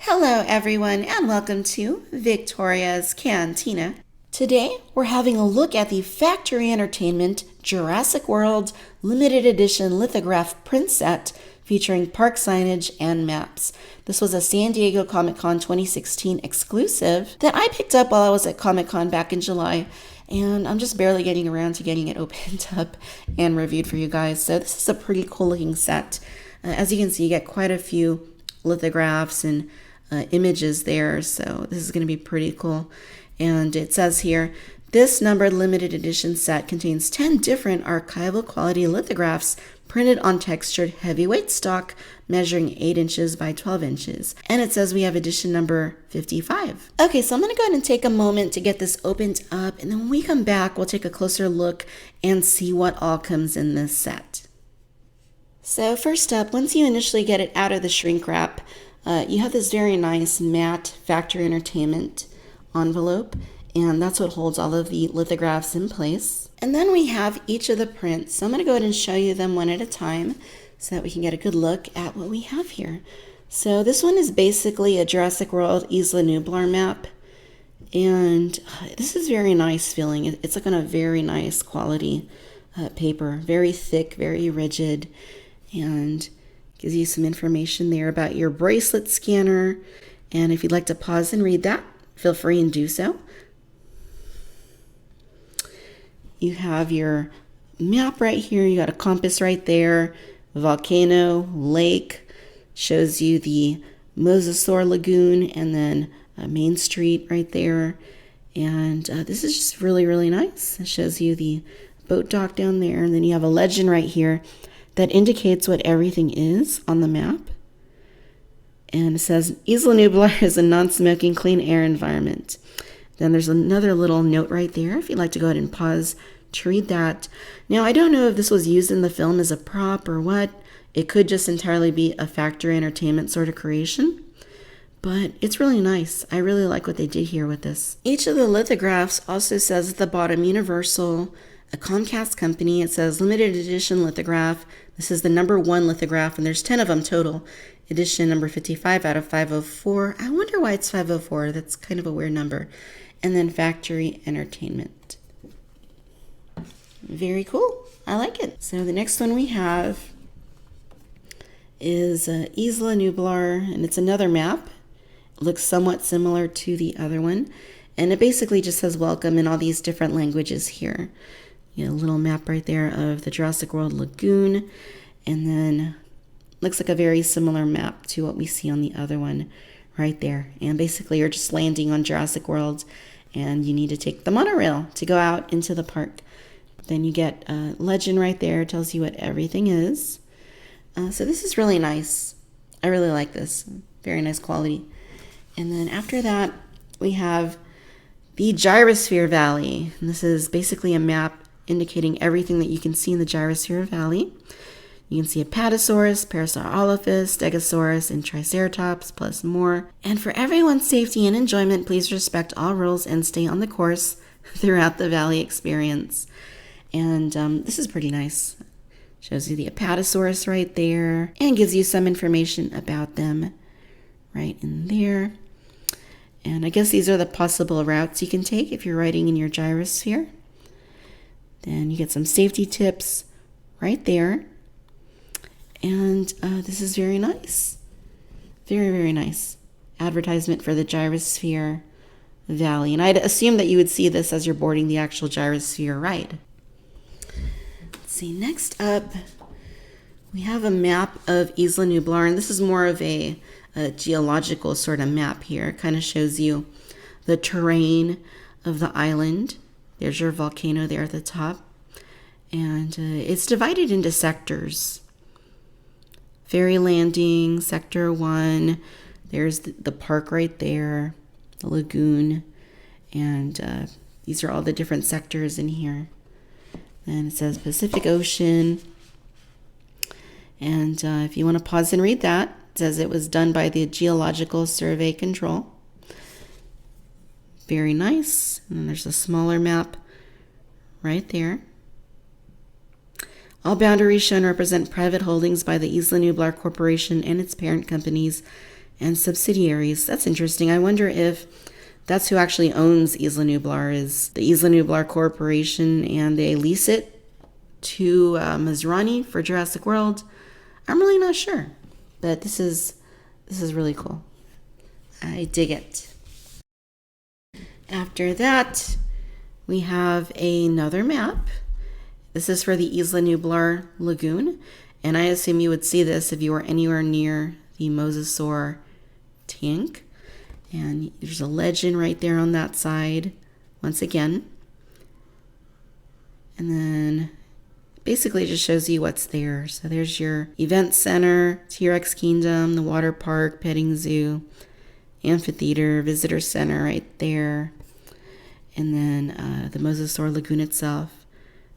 Hello everyone and welcome to Victoria's Cantina. Today we're having a look at the Factory Entertainment Jurassic World limited edition lithograph print set featuring park signage and maps. This was a San Diego Comic-Con 2016 exclusive that I picked up while I was at Comic-Con back in July, and I'm just barely getting around to getting it opened up and reviewed for you guys. So this is a pretty cool looking set. As you can see, you get quite a few lithographs and images there, so this is going to be pretty cool. And it says here, this numbered limited edition set contains 10 different archival quality lithographs printed on textured heavyweight stock measuring 8 inches by 12 inches. And it says we have edition number 55. Okay, so I'm going to go ahead and take a moment to get this opened up, and then when we come back, we'll take a closer look and see what all comes in this set. So first up, once you initially get it out of the shrink wrap, you have this very nice matte Factory Entertainment envelope, and that's what holds all of the lithographs in place. And then we have each of the prints. So I'm going to go ahead and show you them one at a time so that we can get a good look at what we have here. So this one is basically a Jurassic World Isla Nublar map, and this is very nice feeling. It's like on a very nice quality paper, very thick, very rigid, and gives you some information there about your bracelet scanner. And if you'd like to pause and read that, feel free and do so. You have your map right here. You got a compass right there, volcano, lake, shows you the Mosasaur Lagoon, and then Main Street right there. And this is just really, really nice. It shows you the boat dock down there, and then you have a legend right here that indicates what everything is on the map. And it says, Isla Nublar is a non-smoking clean air environment. Then there's another little note right there if you'd like to go ahead and pause to read that. Now, I don't know if this was used in the film as a prop or what. It could just entirely be a Factory Entertainment sort of creation, but it's really nice. I really like what they did here with this. Each of the lithographs also says at the bottom, Universal, a Comcast company. It says limited edition lithograph. This is the number 1 lithograph, and there's 10 of them total. Edition number 55 out of 504. I wonder why it's 504. That's kind of a weird number. And then Factory Entertainment. Very cool. I like it. So the next one we have is Isla Nublar, and it's another map. It looks somewhat similar to the other one, and it basically just says welcome in all these different languages here. You know, a little map right there of the Jurassic World Lagoon, and then looks like a very similar map to what we see on the other one right there. And basically you're just landing on Jurassic World, and you need to take the monorail to go out into the park. Then you get a legend right there, tells you what everything is. So this is really nice. I really like this. Very nice quality. And then after that, we have the Gyrosphere Valley. And this is basically a map indicating everything that you can see in the Gyrosphere Valley. You can see Apatosaurus, Parasaurolophus, Stegosaurus, and Triceratops, plus more. And for everyone's safety and enjoyment, please respect all rules and stay on the course throughout the valley experience. And this is pretty nice. Shows you the Apatosaurus right there, and gives you some information about them right in there. And I guess these are the possible routes you can take if you're riding in your gyrosphere. Then you get some safety tips right there. And this is very nice. Very, very nice. Advertisement for the Gyrosphere Valley. And I'd assume that you would see this as you're boarding the actual Gyrosphere ride. Let's see, next up, we have a map of Isla Nublar. And this is more of a geological sort of map here. It kind of shows you the terrain of the island. There's your volcano there at the top. And it's divided into sectors. Ferry Landing, Sector 1. There's the park right there, the lagoon. And these are all the different sectors in here. And it says Pacific Ocean. And if you want to pause and read that, it says it was done by the Geological Survey Control. Very nice. And there's a smaller map right there. All boundaries shown represent private holdings by the Isla Nublar Corporation and its parent companies and subsidiaries. That's interesting. I wonder if that's who actually owns Isla Nublar, is the Isla Nublar Corporation, and they lease it to Masrani for Jurassic World. I'm really not sure, but this is really cool. I dig it. After that, we have another map. This is for the Isla Nublar Lagoon, and I assume you would see this if you were anywhere near the Mosasaur tank. And there's a legend right there on that side, once again. And then basically it just shows you what's there. So there's your event center, T-Rex Kingdom, the water park, petting zoo, amphitheater, visitor center right there. And then the Mosasaur Lagoon itself.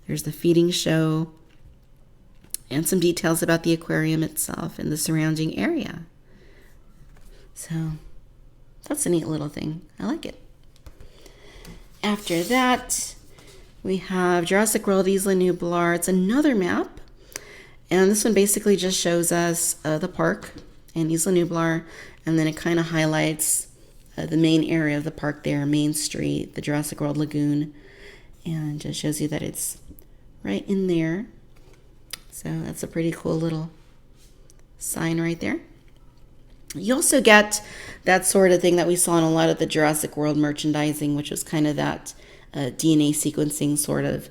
There's the feeding show and some details about the aquarium itself and the surrounding area. So that's a neat little thing. I like it. After that, we have Jurassic World Isla Nublar. It's another map. And this one basically just shows us the park and Isla Nublar. And then it kind of highlights the main area of the park there, Main Street, the Jurassic World Lagoon. And just shows you that it's right in there. So that's a pretty cool little sign right there. You also get that sort of thing that we saw in a lot of the Jurassic World merchandising, which was kind of that DNA sequencing sort of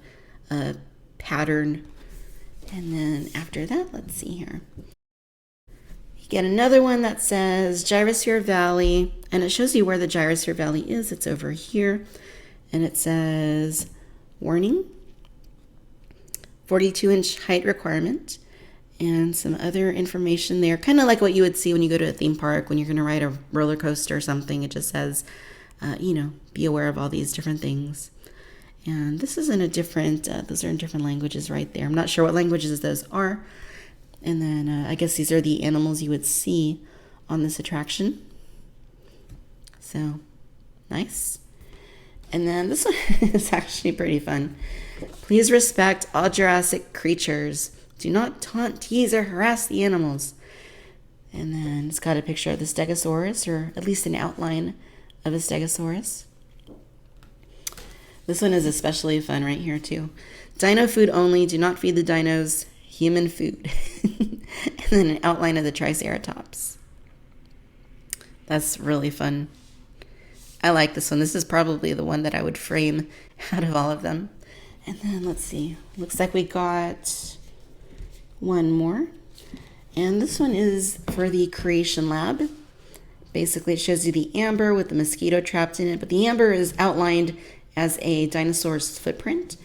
pattern. And then after that, let's see here. You get another one that says Gyrosphere Valley, and it shows you where the Gyrosphere Valley is. It's over here. And it says, warning, 42-inch height requirement, and some other information there, kind of like what you would see when you go to a theme park when you're going to ride a roller coaster or something. It just says, be aware of all these different things. And this is in a different, those are in different languages right there. I'm not sure what languages those are. And then I guess these are the animals you would see on this attraction. So, nice. And then this one is actually pretty fun. Please respect all Jurassic creatures. Do not taunt, tease, or harass the animals. And then it's got a picture of the Stegosaurus, or at least an outline of a Stegosaurus. This one is especially fun right here too. Dino food only. Do not feed the dinos human food. And then an outline of the Triceratops. That's really fun. I like this one. This is probably the one that I would frame out of all of them. And then let's see. Looks like we got one more. And this one is for the Creation Lab. Basically, it shows you the amber with the mosquito trapped in it. But the amber is outlined as a dinosaur's footprint.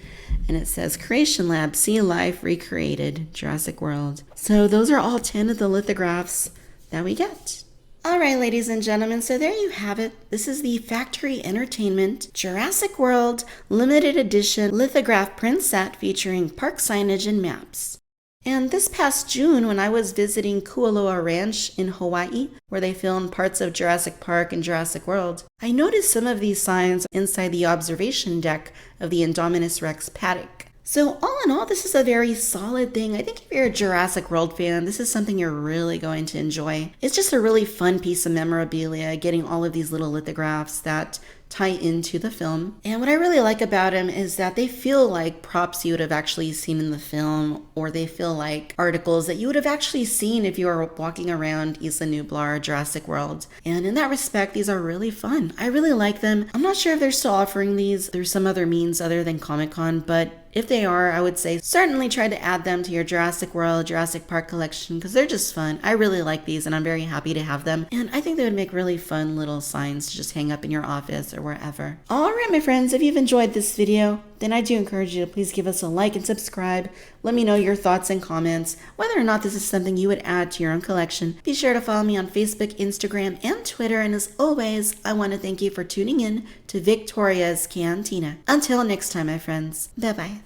And it says, Creation Lab, see life recreated, Jurassic World. So those are all 10 of the lithographs that we get. All right, ladies and gentlemen, so there you have it. This is the Factory Entertainment Jurassic World Limited Edition Lithograph Print Set featuring park signage and maps. And this past June, when I was visiting Kualoa Ranch in Hawaii, where they filmed parts of Jurassic Park and Jurassic World, I noticed some of these signs inside the observation deck of the Indominus Rex paddock. So all in all, this is a very solid thing. I think if you're a Jurassic World fan, this is something you're really going to enjoy. It's just a really fun piece of memorabilia, getting all of these little lithographs that tie into the film. And what I really like about them is that they feel like props you would have actually seen in the film, or they feel like articles that you would have actually seen if you were walking around Isla Nublar, Jurassic World. And in that respect, these are really fun. I really like them. I'm not sure if they're still offering these through some other means other than Comic-Con, but if they are, I would say certainly try to add them to your Jurassic World, Jurassic Park collection, because they're just fun. I really like these and I'm very happy to have them. And I think they would make really fun little signs to just hang up in your office or wherever. All right, my friends, if you've enjoyed this video, then I do encourage you to please give us a like and subscribe. Let me know your thoughts and comments, whether or not this is something you would add to your own collection. Be sure to follow me on Facebook, Instagram, and Twitter. And as always, I want to thank you for tuning in to Victoria's Cantina. Until next time, my friends. Bye-bye.